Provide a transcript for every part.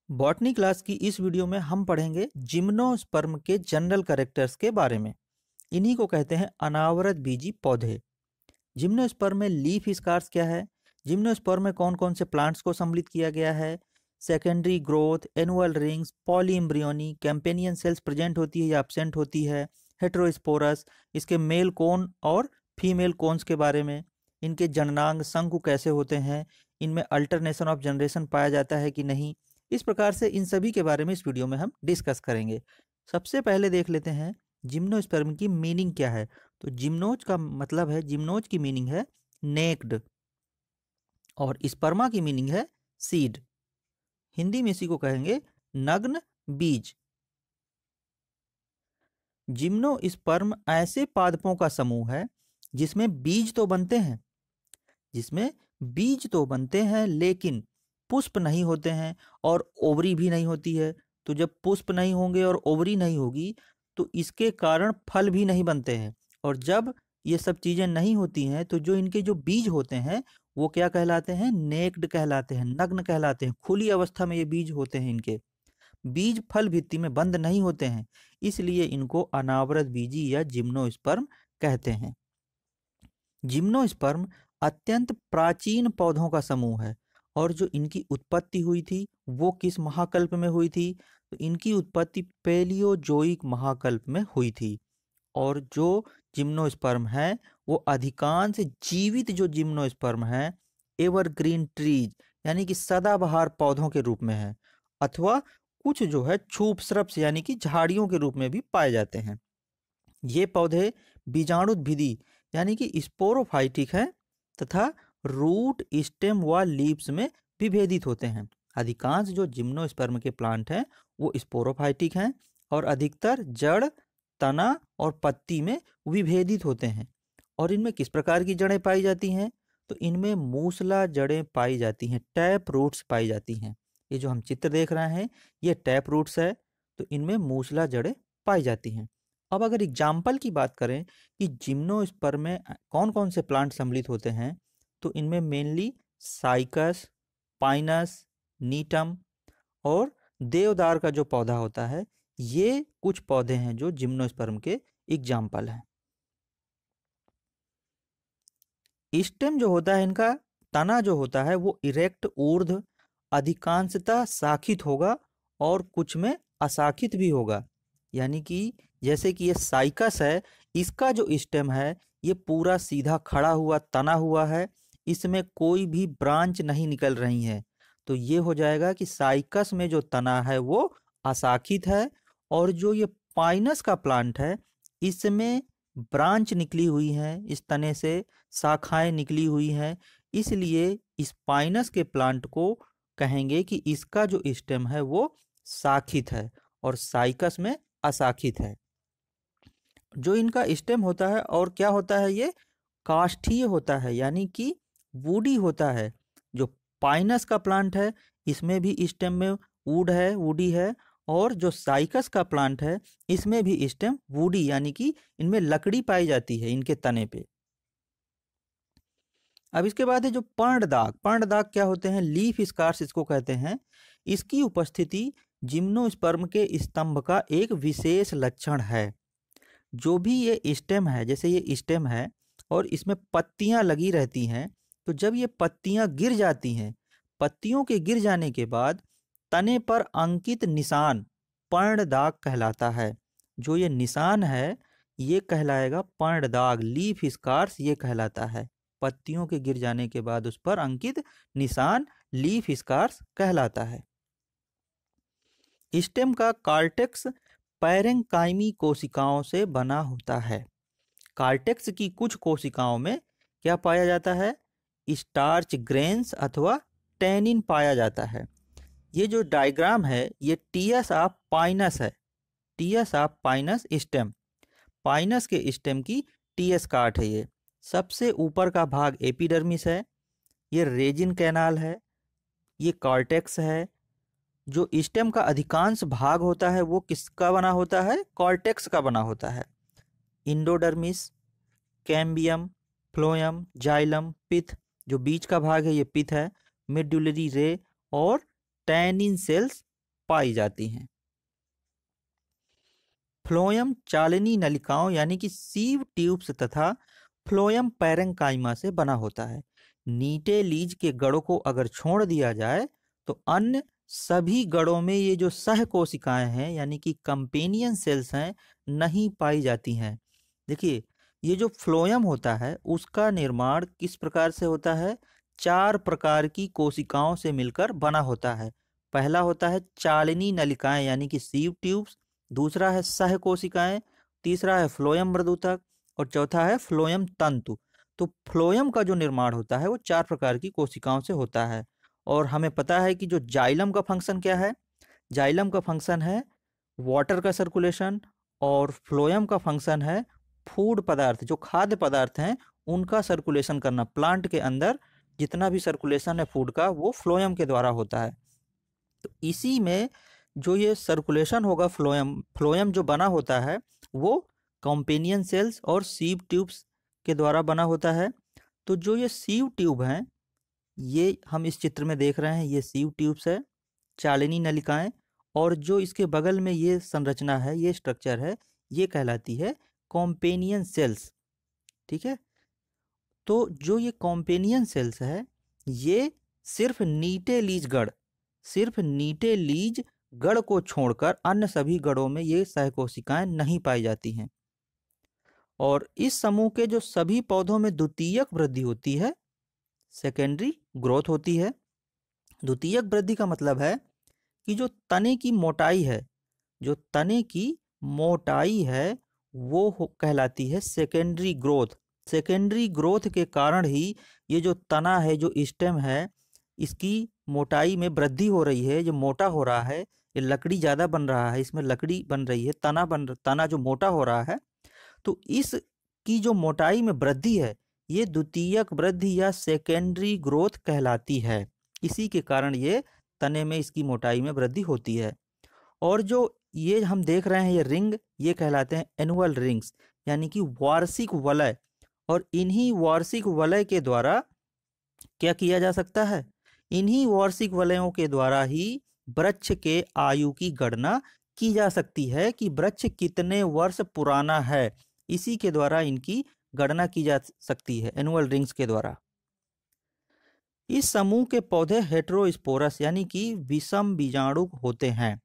Botany class की इस video में हम पढ़ेंगे जिम्नोस्पर्म के जनरल कैरेक्टर्स के बारे में। इन्हीं को कहते हैं अनावृत बीजी पौधे। जिम्नोस्पर्म में लीफ स्कार्स क्या है, जिम्नोस्पर्म में कौन कौन से प्लांट्स को सम्मिलित किया गया है, secondary growth, annual rings, poly embryony, companion cells present होती है या एब्सेंट होती है, हेटेरोस्पोरस, इसके मेल कोन और फीमेल कोन्स के बारे में, इनके जननांग शंकु कैसे होते हैं, इनमें अल्टरनेशन ऑफ जनरेशन पाया जाता है कि नहीं। इस प्रकार से इन सभी के बारे में इस वीडियो में हम डिस्कस करेंगे। सबसे पहले देख लेते हैं जिम्नोस्पर्म की मीनिंग क्या है। तो जिम्नोज का मतलब है, जिम्नोज की मीनिंग है नेक्ड और स्पर्मा की मीनिंग है सीड। हिंदी में इसी को कहेंगे नग्न बीज। जिम्नोस्पर्म ऐसे पादपों का समूह है जिसमें बीज तो बनते हैं, लेकिन पुष्प नहीं होते हैं और ओवरी भी नहीं होती है। तो जब पुष्प नहीं होंगे और ओवरी नहीं होगी तो इसके कारण फल भी नहीं बनते हैं। और जब ये सब चीजें नहीं होती हैं तो जो इनके जो बीज होते हैं वो क्या कहलाते हैं, नेक्ड कहलाते हैं, नग्न कहलाते हैं। खुली अवस्था में ये बीज होते हैं। इनके बीज फल भित्ति में बंद नहीं होते हैं, इसलिए इनको अनावृत बीजी या जिम्नोस्पर्म कहते हैं। जिम्नोस्पर्म अत्यंत प्राचीन पौधों का समूह है और जो इनकी उत्पत्ति हुई थी वो किस महाकल्प में हुई थी, तो इनकी उत्पत्ति पैलियोजोइक महाकल्प में हुई थी। और जो जिम्नोस्पर्म है वो अधिकांश जीवित जो जिम्नोस्पर्म है एवरग्रीन ट्रीज यानी कि सदाबहार पौधों के रूप में है, अथवा कुछ जो है छूप श्रब्स यानी कि झाड़ियों के रूप में भी पाए जाते हैं। ये पौधे बीजाणुद्भिदी यानी कि स्पोरोफाइटिक है तथा रूट, स्टेम व लीव्स में विभेदित होते हैं। अधिकांश जो जिम्नोस्पर्म के प्लांट हैं वो स्पोरोफाइटिक हैं और अधिकतर जड़, तना और पत्ती में विभेदित होते हैं। और इनमें किस प्रकार की जड़ें पाई जाती हैं, तो इनमें मूसला जड़ें पाई जाती हैं, टैप रूट्स पाई जाती हैं। ये जो हम चित्र देख रहे हैं ये टैप रूट्स है, तो इनमें मूसला जड़ें पाई जाती हैं। अब अगर एग्जाम्पल की बात करें कि जिम्नोस्पर्म में कौन कौन से प्लांट सम्मिलित होते हैं, तो इनमें मेनली साइकस, पाइनस, नीटम और देवदार का जो पौधा होता है, ये कुछ पौधे हैं जो जिम्नोस्पर्म के एग्जाम्पल हैं। स्टेम जो होता है, इनका तना जो होता है वो इरेक्ट ऊर्ध्व अधिकांशतः शाखित होगा और कुछ में अशाखित भी होगा। यानी कि जैसे कि ये साइकस है, इसका जो स्टेम है ये पूरा सीधा खड़ा हुआ तना हुआ है, इसमें कोई भी ब्रांच नहीं निकल रही है। तो ये हो जाएगा कि साइकस में जो तना है वो अशाखित है। और जो ये पाइनस का प्लांट है इसमें ब्रांच निकली हुई है, इस तने से शाखाएं निकली हुई हैं, इसलिए इस पाइनस के प्लांट को कहेंगे कि इसका जो स्टेम है वो शाखित है और साइकस में अशाखित है। जो इनका स्टेम होता है और क्या होता है, ये काष्ठीय होता है यानी कि वुडी होता है। जो पाइनस का प्लांट है इसमें भी स्टेम में वुड है, वुडी है, और जो साइकस का प्लांट है इसमें भी स्टेम वुडी यानी कि इनमें लकड़ी पाई जाती है इनके तने पे। अब इसके बाद है जो पर्णदाग। पर्णदाग क्या होते हैं, लीफ स्कार्स इसको कहते हैं। इसकी उपस्थिति जिम्नोस्पर्म के स्तंभ का एक विशेष लक्षण है। जो भी ये स्टेम है, जैसे ये स्टेम है और इसमें पत्तियां लगी रहती हैं, तो जब ये पत्तियां गिर जाती हैं, पत्तियों के गिर जाने के बाद तने पर अंकित निशान पर्णदाग कहलाता है। जो ये निशान है ये कहलाएगा पर्णदाग, लीफ स्कार्स ये कहलाता है। पत्तियों के गिर जाने के बाद उस पर अंकित निशान लीफ स्कार्स कहलाता है। स्टेम का कार्टेक्स पैरेंकाइमी कोशिकाओं से बना होता है। कार्टेक्स की कुछ कोशिकाओं में क्या पाया जाता है, स्टार्च ग्रेन्स अथवा टैनिन पाया जाता है। ये जो डायग्राम है ये टीएस ऑफ पाइनस है, TS of pinus stem. Pinus के स्टेम की टीएस काट है। ये सबसे ऊपर का भाग एपिडर्मिस है, ये रेजिन कैनाल है, ये कॉर्टेक्स है। जो स्टेम का अधिकांश भाग होता है वो किसका बना होता है, कॉर्टेक्स का बना होता है। इंडोडर्मिस, कैम्बियम, फ्लोयम, जाइलम, पिथ, जो बीच का भाग है ये पिथ है, मेडुलरी रे और टैनिन सेल्स पाई जाती हैं। फ्लोएम चालनी नलिकाओं यानी कि सीव ट्यूब्स तथा फ्लोएम पैरेंकाइमा से बना होता है। नीटे लीज के गड़ों को अगर छोड़ दिया जाए तो अन्य सभी गड़ों में ये जो सह कोशिकाएं हैं यानी कि कंपेनियन सेल्स हैं नहीं पाई जाती हैं। देखिए, ये जो फ्लोएम होता है उसका निर्माण किस प्रकार से होता है? 4 प्रकार की कोशिकाओं से मिलकर बना होता है। पहला होता है चालनी नलिकाएं यानी कि सीव ट्यूब्स, दूसरा है सह कोशिकाएं, तीसरा है फ्लोएम मृदुतक और चौथा है फ्लोएम तंतु। तो फ्लोएम का जो निर्माण होता है वो 4 प्रकार की कोशिकाओं से होता है। और हमें पता है कि जो जाइलम का फंक्शन क्या है? जाइलम का फंक्शन है वाटर का सर्कुलेशन और फ्लोएम का फंक्शन है फूड पदार्थ, जो खाद्य पदार्थ हैं उनका सर्कुलेशन करना। प्लांट के अंदर जितना भी सर्कुलेशन है फूड का वो फ्लोएम के द्वारा होता है। तो इसी में जो ये सर्कुलेशन होगा फ्लोएम जो बना होता है वो कॉम्पेनियन सेल्स और सीव ट्यूब्स के द्वारा बना होता है। तो जो ये सीव ट्यूब हैं, ये हम इस चित्र में देख रहे हैं, ये सीव ट्यूब्स है, चालनी नलिकाएं, और जो इसके बगल में ये संरचना है, ये स्ट्रक्चर है, ये कहलाती है कॉम्पेनियन सेल्स। ठीक है, तो जो ये कॉम्पेनियन सेल्स है ये सिर्फ नीटे लीज गढ़ को छोड़कर अन्य सभी गढ़ों में ये सहकोशिकाएं नहीं पाई जाती हैं। और इस समूह के जो सभी पौधों में द्वितीयक वृद्धि होती है, सेकेंडरी ग्रोथ होती है। द्वितीयक वृद्धि का मतलब है कि जो तने की मोटाई है वो कहलाती है सेकेंडरी ग्रोथ। सेकेंडरी ग्रोथ के कारण ही ये जो तना है, जो स्टेम है, इसकी मोटाई में वृद्धि हो रही है, जो मोटा हो रहा है, ये लकड़ी ज़्यादा बन रहा है, इसमें लकड़ी बन रही है, तना जो मोटा हो रहा है, तो इसकी जो मोटाई में वृद्धि है ये द्वितीयक वृद्धि या सेकेंडरी ग्रोथ कहलाती है। इसी के कारण ये तने में इसकी मोटाई में वृद्धि होती है। और जो ये हम देख रहे हैं ये रिंग, ये कहलाते हैं एनुअल रिंग्स यानी कि वार्षिक वलय। और इन्हीं वार्षिक वलय के द्वारा क्या किया जा सकता है? इन्हीं वार्षिक वलयों के द्वारा ही वृक्ष के आयु की गणना की जा सकती है कि वृक्ष कितने वर्ष पुराना है। इसी के द्वारा इनकी गणना की जा सकती है, एनुअल रिंग्स के द्वारा। इस समूह के पौधे हेटेरोस्पोरस यानी कि विषम बीजाणु होते हैं।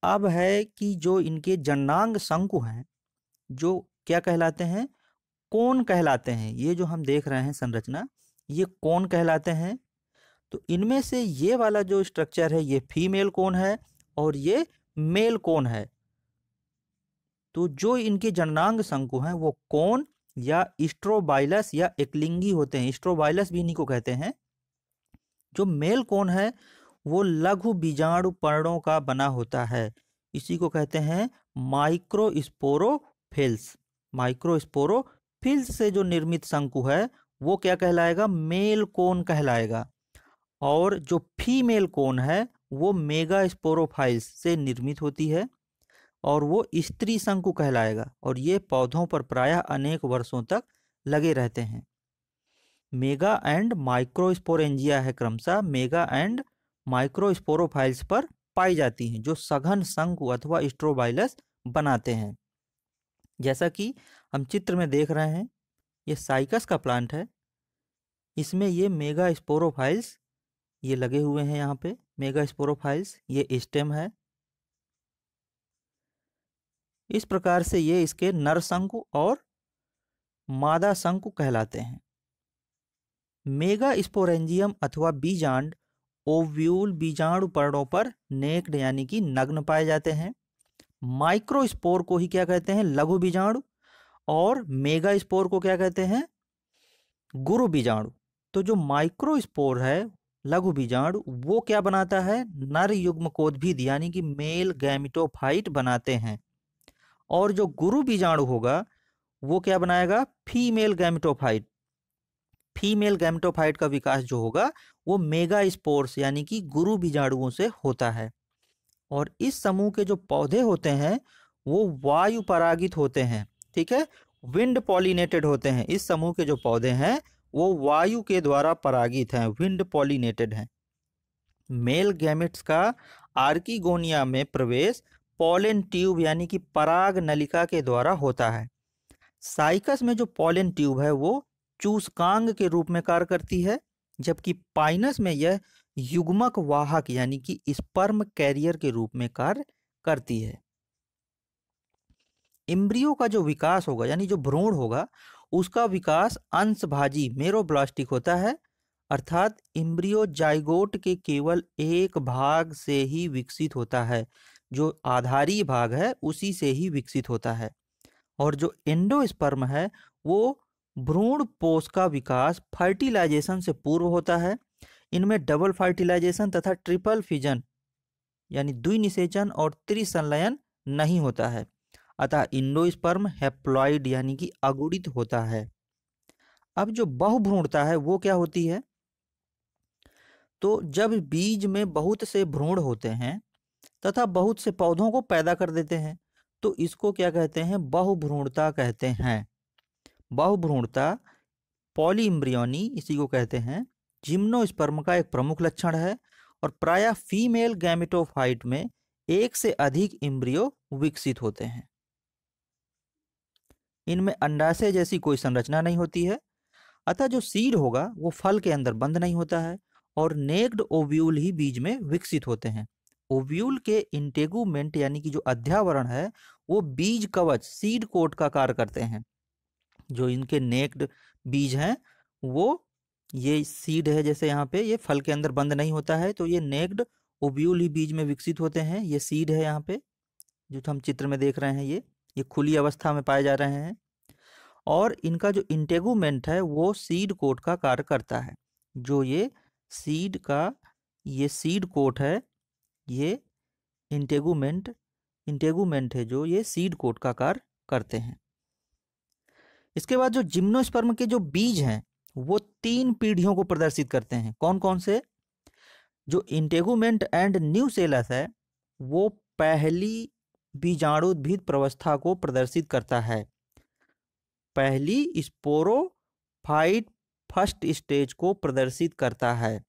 अब है कि जो इनके जननांग शंकु हैं, जो क्या कहलाते हैं? कोन कहलाते हैं। ये जो हम देख रहे हैं संरचना, ये कोन कहलाते हैं। तो इनमें से ये वाला जो स्ट्रक्चर है ये फीमेल कोन है और ये मेल कोन है। तो जो इनके जननांग शंकु हैं वो कोन या स्ट्रोबाइलस या एकलिंगी होते हैं। स्ट्रोबाइलस भी इन्हीं को कहते हैं। जो मेल कोन है वो लघु बीजाणु पर्णों का बना होता है। इसी को कहते हैं माइक्रोस्पोरोफिल्स। माइक्रोस्पोरोफिल्स से जो निर्मित शंकु है वो क्या कहलाएगा? मेल कोन कहलाएगा। और जो फीमेल कोन है वो मेगास्पोरोफाइल्स से निर्मित होती है और वो स्त्री शंकु कहलाएगा। और ये पौधों पर प्रायः अनेक वर्षों तक लगे रहते हैं। मेगा एंड माइक्रोस्पोरेंजिया है क्रमशः, मेगा एंड माइक्रोस्पोरोफाइल्स पर पाई जाती हैं, जो सघन शंकु अथवा स्ट्रोबाइलस बनाते हैं। जैसा कि हम चित्र में देख रहे हैं, ये साइकस का प्लांट है, इसमें ये मेगा स्पोरोफाइल्स ये लगे हुए हैं। यहाँ पे मेगा स्पोरोफाइल्स, ये स्टेम है। इस प्रकार से ये इसके नर शंकु और मादा शंकु कहलाते हैं। मेगा स्पोरेंजियम अथवा बीजांड ओव्यूल बीजाणु पर्णों पर नेक्ड यानी कि नग्न पाए जाते हैं। माइक्रोस्पोर को ही क्या कहते हैं? लघु बीजाणु। और मेगा स्पोर को क्या कहते हैं? गुरु बीजाणु। तो जो माइक्रोस्पोर है, लघु बीजाणु, वो क्या बनाता है? नर युग्मकोद्भिद यानी कि मेल गैमिटोफाइट बनाते हैं। और जो गुरु बीजाणु होगा वो क्या बनाएगा? Female gametophyte. फीमेल गैमेटोफाइट का विकास जो होगा वो मेगा स्पोर्स यानी कि गुरु बीजाणुओं से होता है। और इस समूह के जो पौधे होते हैं वो वायु परागित होते हैं। ठीक है, विंड पॉलिनेटेड होते हैं। इस समूह के जो पौधे हैं वो वायु के द्वारा परागित हैं, विंड पॉलिनेटेड हैं। मेल गैमेट्स का आर्किगोनिया में प्रवेश पॉलन ट्यूब यानी कि पराग नलिका के द्वारा होता है। साइकस में जो पॉलन ट्यूब है वो चूसकांग के रूप में कार्य करती है, जबकि पाइनस में यह युग्मक वाहक यानी कि स्पर्म कैरियर के रूप में कार्य करती है। इम्ब्रियो का जो विकास होगा यानी जो भ्रूण होगा उसका विकास अंशभाजी मेरोब्लास्टिक होता है, अर्थात इम्ब्रियो जाइगोट के केवल एक भाग से ही विकसित होता है, जो आधारी भाग है उसी से ही विकसित होता है। और जो एंडोस्पर्म है वो भ्रूण पोष का विकास फर्टिलाइजेशन से पूर्व होता है। इनमें डबल फर्टिलाइजेशन तथा ट्रिपल फिजन यानी द्विनिषेचन और त्रिसंलयन नहीं होता है, अतः इंडोस्पर्म हैप्लॉइड यानी कि अगुणित होता है। अब जो बहुभ्रूणता है वो क्या होती है? तो जब बीज में बहुत से भ्रूण होते हैं तथा बहुत से पौधों को पैदा कर देते हैं तो इसको क्या कहते हैं? बहुभ्रूणता कहते हैं। बहुभ्रूणता पॉलीइम्ब्रियोनी इसी को कहते हैं, जिम्नोस्पर्म का एक प्रमुख लक्षण है और प्रायः फीमेल गैमेटोफाइट में एक से अधिक इम्ब्रियो विकसित होते हैं। इनमें अंडाशय जैसी कोई संरचना नहीं होती है, अतः जो सीड होगा वो फल के अंदर बंद नहीं होता है और नेक्ड ओव्यूल ही बीज में विकसित होते हैं। ओव्यूल के इंटेगुमेंट यानी कि जो अध्यावरण है वो बीज कवच सीड कोट का कार्य करते हैं। जो इनके नेक्ड बीज हैं वो ये सीड है, जैसे यहाँ पे ये फल के अंदर बंद नहीं होता है तो ये नेक्ड ओव्यूल ही बीज में विकसित होते हैं। ये सीड है यहाँ पे जो हम चित्र में देख रहे हैं, ये खुली अवस्था में पाए जा रहे हैं और इनका जो इंटेगुमेंट है वो सीड कोट का कार्य करता है। जो ये सीड कोट है, ये इंटेगुमेंट है जो ये सीड कोट का कार्य करते हैं। इसके बाद जो जिम्नोस्पर्म के जो बीज हैं वो 3 पीढ़ियों को प्रदर्शित करते हैं। कौन कौन से? जो इंटेगुमेंट एंड न्यूसेलस है वो पहली बीजाणुद्भिद प्रवस्था को प्रदर्शित करता है, पहली स्पोरोफाइट फर्स्ट स्टेज को प्रदर्शित करता है।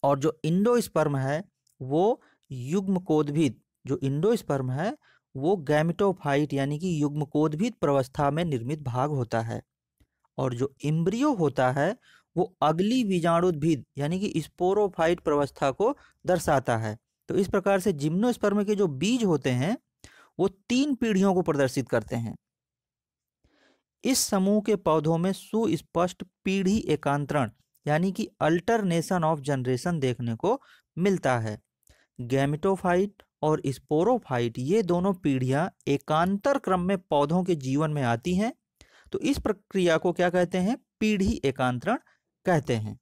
और जो इंडोस्पर्म है वो युग्मकोद्भिद, जो इंडोस्पर्म है वो गैमेटोफाइट यानी कि युग्मकोद्भिद प्रवस्था में निर्मित भाग होता है। और जो इम्ब्रियो होता है वो अगली बीजाणुद्भिद यानी कि स्पोरोफाइट प्रवस्था को दर्शाता है। तो इस प्रकार से जिम्नोस्पर्म के जो बीज होते हैं वो 3 पीढ़ियों को प्रदर्शित करते हैं। इस समूह के पौधों में सुस्पष्ट पीढ़ी एकांतरण यानी कि अल्टरनेशन ऑफ जनरेशन देखने को मिलता है। गैमेटोफाइट और स्पोरोफाइट ये दोनों पीढ़ियां एकांतर क्रम में पौधों के जीवन में आती हैं, तो इस प्रक्रिया को क्या कहते हैं? पीढ़ी एकांतरण कहते हैं।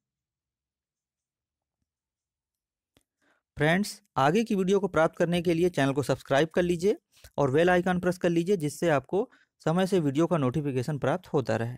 फ्रेंड्स, आगे की वीडियो को प्राप्त करने के लिए चैनल को सब्सक्राइब कर लीजिए और बेल आइकन प्रेस कर लीजिए, जिससे आपको समय से वीडियो का नोटिफिकेशन प्राप्त होता रहे।